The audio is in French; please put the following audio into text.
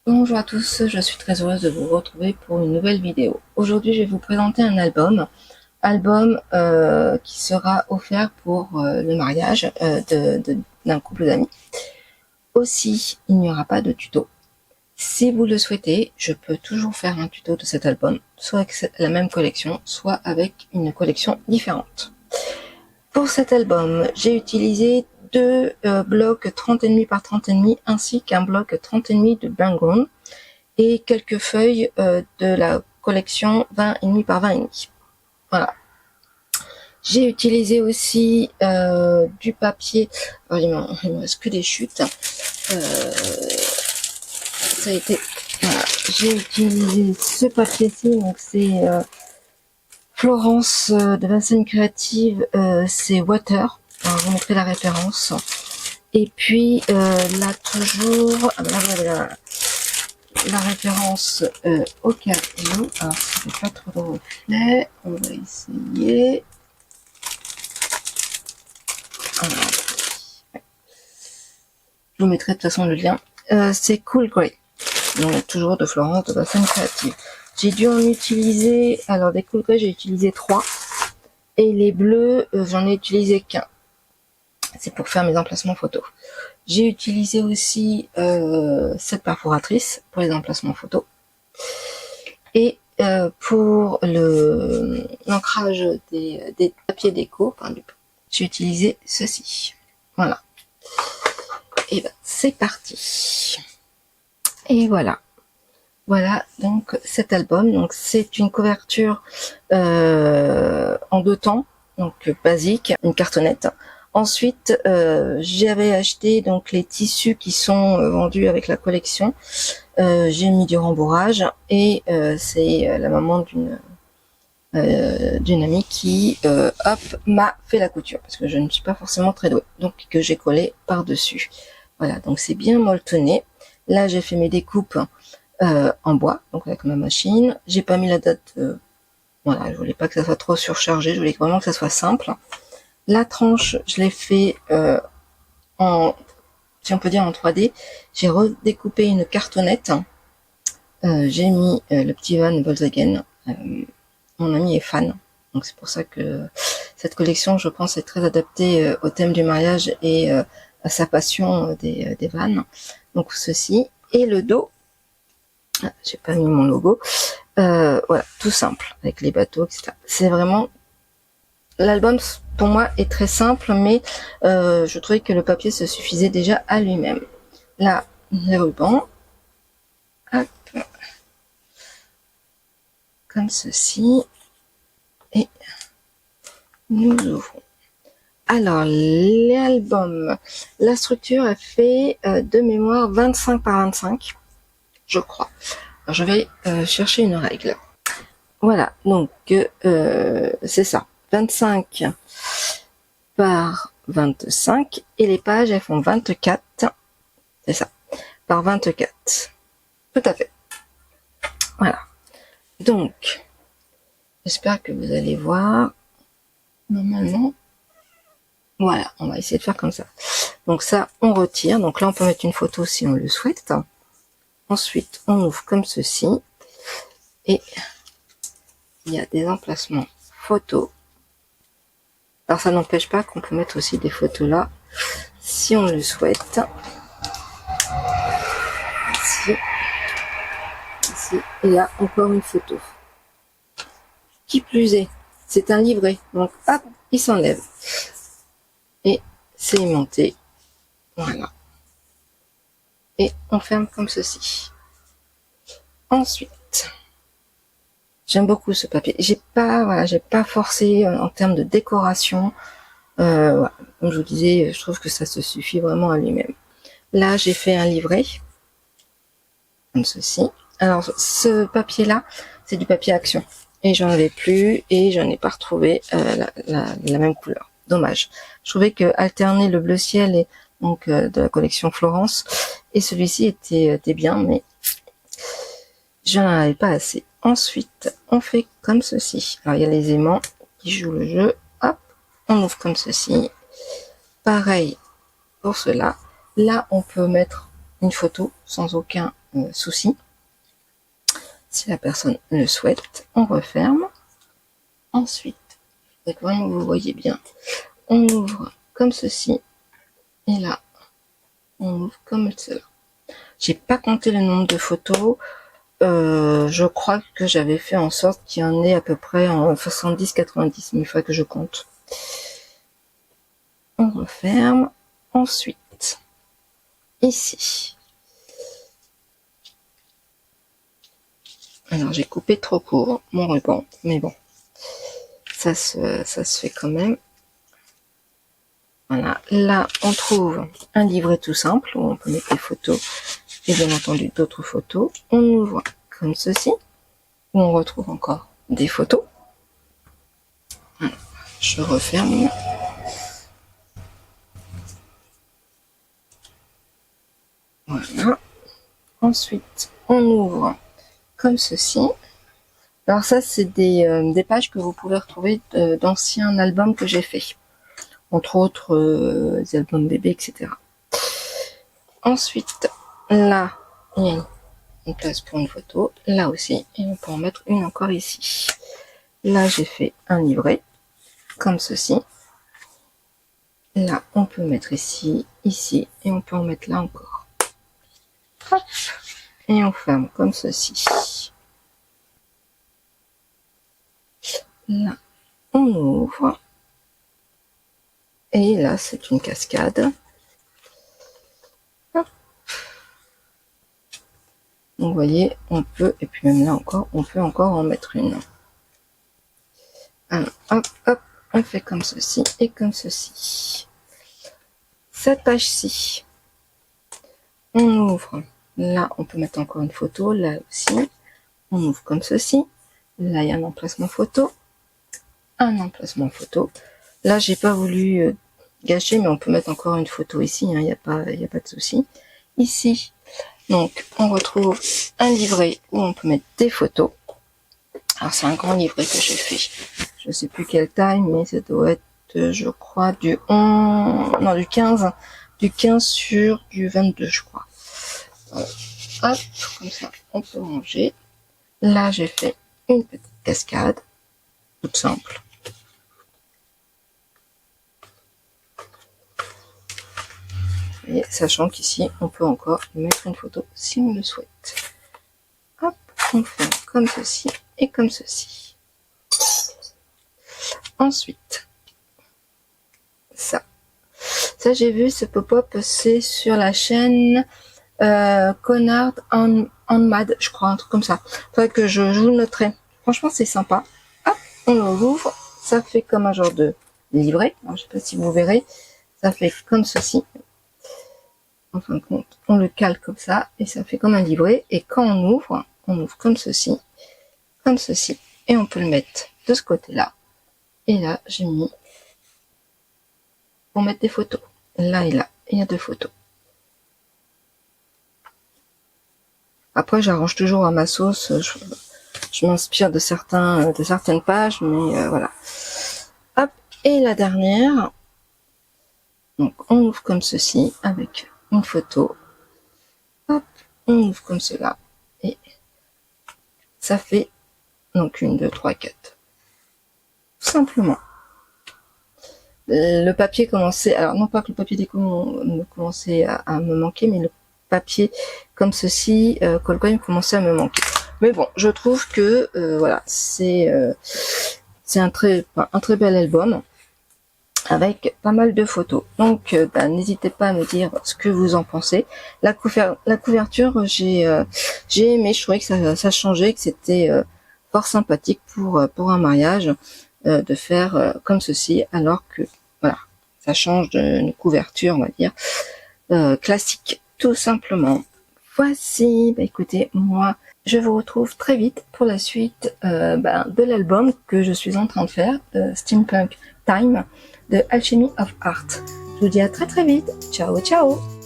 Bonjour à tous, je suis très heureuse de vous retrouver pour une nouvelle vidéo. Aujourd'hui, je vais vous présenter un album qui sera offert pour le mariage d'un couple d'amis. Aussi, il n'y aura pas de tuto. Si vous le souhaitez, je peux toujours faire un tuto de cet album, soit avec la même collection, soit avec une collection différente. Pour cet album, j'ai utilisé deux blocs 30,5 par 30,5 ainsi qu'un bloc 30,5 de Banggood et quelques feuilles de la collection 20,5 par 20,5. Voilà. J'ai utilisé aussi du papier. Alors, il me reste que des chutes. Ça a été. Voilà. J'ai utilisé ce papier-ci. Donc c'est Florence de Vincennes Créative. C'est Water. Alors, je vous mettrai la référence. Et puis là toujours. Ah ben là, la référence au cas où. Alors, ça fait pas trop de reflet. On va essayer. Alors, je vous mettrai de toute façon le lien. C'est Cool Grey. Donc, toujours de Florence de Bassin Créative. J'ai dû en utiliser. Alors, des Cool Grey, j'ai utilisé 3. Et les bleus, j'en ai utilisé qu'un. C'est pour faire mes emplacements photos. J'ai utilisé aussi cette perforatrice pour les emplacements photos. Et pour l'ancrage des papiers déco, j'ai utilisé ceci. Voilà. Et ben c'est parti. Et voilà. Voilà donc cet album. Donc c'est une couverture en 2 temps, donc basique, une cartonnette. Ensuite, j'avais acheté donc les tissus qui sont vendus avec la collection. J'ai mis du rembourrage et c'est la maman d'une amie qui m'a fait la couture parce que je ne suis pas forcément très douée, donc que j'ai collé par dessus. Voilà, donc c'est bien molletonné. Là j'ai fait mes découpes en bois, donc avec ma machine. J'ai pas mis la date, voilà, je voulais pas que ça soit trop surchargé, je voulais vraiment que ça soit simple. La tranche, je l'ai fait en, si on peut dire en 3D. J'ai redécoupé une cartonnette. J'ai mis le petit van Volkswagen. Mon ami est fan, donc c'est pour ça que cette collection, je pense, est très adaptée au thème du mariage et à sa passion des vannes. Donc ceci et le dos. J'ai pas mis mon logo. Voilà, tout simple avec les bateaux, etc. C'est vraiment l'album pour moi est très simple, mais je trouvais que le papier se suffisait déjà à lui-même. Là, les rubans, hop, comme ceci, et nous ouvrons. Alors, l'album, la structure est fait de mémoire 25 par 25, je crois. Alors, je vais chercher une règle. Voilà, donc c'est ça, 25 par 25, et les pages, elles font 24, c'est ça, par 24. Tout à fait. Voilà. Donc, j'espère que vous allez voir. Normalement, voilà, on va essayer de faire comme ça. Donc ça, on retire. Donc là, on peut mettre une photo si on le souhaite. Ensuite, on ouvre comme ceci. Et il y a des emplacements photos. Alors ça n'empêche pas qu'on peut mettre aussi des photos là, si on le souhaite. Ici. Ici. Et là, encore une photo. Qui plus est, c'est un livret. Donc, hop, il s'enlève. Et c'est aimanté. Voilà. Et on ferme comme ceci. Ensuite, j'aime beaucoup ce papier. J'ai pas forcé en termes de décoration. Voilà. Comme je vous disais, je trouve que ça se suffit vraiment à lui-même. Là, j'ai fait un livret. Comme ceci. Alors, ce papier-là, c'est du papier Action. Et j'en avais plus et j'en ai pas retrouvé la même couleur. Dommage. Je trouvais que alterner le bleu ciel et donc de la collection Florence et celui-ci était bien, mais j'en avais pas assez. Ensuite, on fait comme ceci. Alors, il y a les aimants qui jouent le jeu. Hop, on ouvre comme ceci. Pareil pour cela. Là, on peut mettre une photo sans aucun souci. Si la personne le souhaite, on referme. Ensuite, et que vraiment vous voyez bien, on ouvre comme ceci. Et là, on ouvre comme cela. J'ai pas compté le nombre de photos. Je crois que j'avais fait en sorte qu'il y en ait à peu près en 70-90, mais il faudrait que je compte. On referme. Ensuite, ici. Alors j'ai coupé trop court mon ruban, mais bon, ça se fait quand même. Voilà, là on trouve un livret tout simple où on peut mettre des photos et bien entendu d'autres photos. On ouvre comme ceci, où on retrouve encore des photos. Voilà, je referme. Voilà. Ensuite, on ouvre comme ceci. Alors ça, c'est des pages que vous pouvez retrouver d'anciens albums que j'ai fait. Entre autres, des albums bébés, etc. Ensuite, là, il y a une place pour une photo. Là aussi, et on peut en mettre une encore ici. Là, j'ai fait un livret, comme ceci. Là, on peut mettre ici, ici, et on peut en mettre là encore. Hop, et on ferme comme ceci. Là, on ouvre. Et là, c'est une cascade. Hop. Donc, vous voyez, on peut, et puis même là encore, on peut encore en mettre une. Alors, hop, hop, on fait comme ceci et comme ceci. Cette page-ci, on ouvre. Là, on peut mettre encore une photo. Là aussi, on ouvre comme ceci. Là, il y a un emplacement photo. Un emplacement photo. Là, j'ai pas voulu gâcher, mais on peut mettre encore une photo ici. Il n'y a pas de souci. Ici, donc, on retrouve un livret où on peut mettre des photos. Alors, c'est un grand livret que j'ai fait. Je sais plus quelle taille, mais ça doit être, je crois, du 15 sur du 22, je crois. Voilà. Hop, comme ça, on peut ranger. Là, j'ai fait une petite cascade, toute simple. Et sachant qu'ici, on peut encore mettre une photo si on le souhaite. Hop, on fait comme ceci et comme ceci. Ensuite, ça j'ai vu, ce pop-up, c'est sur la chaîne Connard on Mad, je crois, un truc comme ça. Faudrait que je vous le noterai. Franchement, c'est sympa. Hop, on l'ouvre, ça fait comme un genre de livret. Alors, je sais pas si vous verrez, ça fait comme ceci. En fin de compte, on le cale comme ça et ça fait comme un livret. Et quand on ouvre comme ceci, et on peut le mettre de ce côté-là. Et là, j'ai mis pour mettre des photos. Là et là, il y a deux photos. Après, j'arrange toujours à ma sauce. Je m'inspire de certaines pages, mais voilà. Hop, et la dernière. Donc, on ouvre comme ceci avec une photo. Hop, on ouvre comme cela et ça fait donc 1, 2, 3, 4. Tout simplement. Le papier commençait, alors non pas que le papier déco me commençait à me manquer, mais le papier comme ceci, Colcoin commençait à me manquer. Mais bon, je trouve que voilà, c'est un très bel album avec pas mal de photos. Donc n'hésitez pas à me dire ce que vous en pensez. La couverture, j'ai aimé, je trouvais que ça changeait, que c'était fort sympathique pour un mariage de faire comme ceci, alors que voilà, ça change d'une couverture, on va dire, classique, tout simplement. Voici, écoutez, moi, je vous retrouve très vite pour la suite de l'album que je suis en train de faire, Steampunk Time, de Alchemy of Art. Je vous dis à très vite. Ciao, ciao!